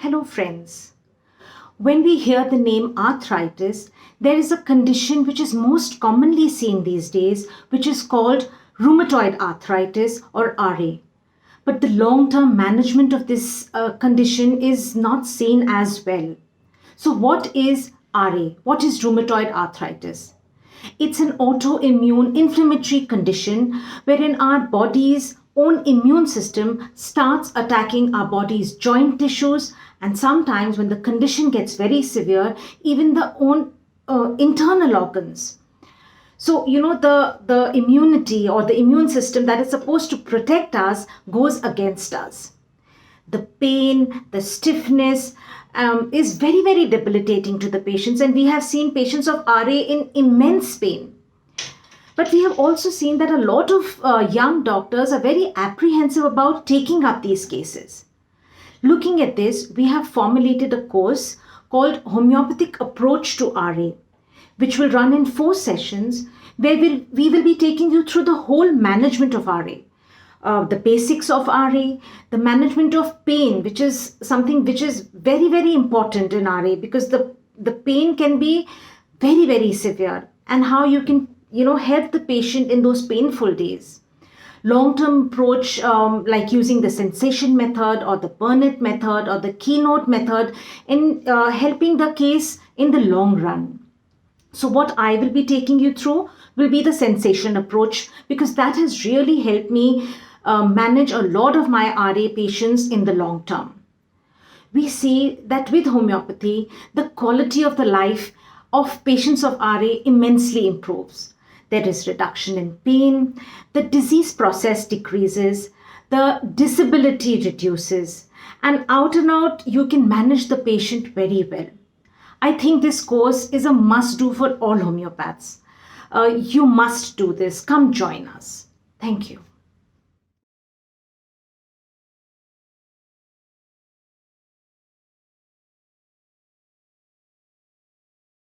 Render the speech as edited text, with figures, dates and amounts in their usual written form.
Hello friends. When we hear the name arthritis, there is a condition which is most commonly seen these days, which is called rheumatoid arthritis or RA. But the long-term management of this condition is not seen as well. So what is RA? What is rheumatoid arthritis? It's an autoimmune inflammatory condition wherein our body's own immune system starts attacking our body's joint tissues, and sometimes when the condition gets very severe, even the own internal organs. So, the immunity or the immune system that is supposed to protect us goes against us. The pain, the stiffness is very, very debilitating to the patients, and we have seen patients of RA in immense pain. But we have also seen that a lot of young doctors are very apprehensive about taking up these cases. Looking at this, we have formulated a course called Homeopathic Approach to RA, which will run in 4 sessions where we will be taking you through the whole management of RA. The basics of RA, the management of pain, which is something which is very, very important in RA because the pain can be very, very severe, and how you can help the patient in those painful days. Long-term approach like using the sensation method or the Burnett method or the keynote method in helping the case in the long run. So what I will be taking you through will be the sensation approach, because that has really helped me manage a lot of my RA patients in the long term. We see that with homeopathy, the quality of the life of patients of RA immensely improves. There is reduction in pain, the disease process decreases, the disability reduces, and out you can manage the patient very well. I think this course is a must-do for all homeopaths. You must do this. Come join us. Thank you.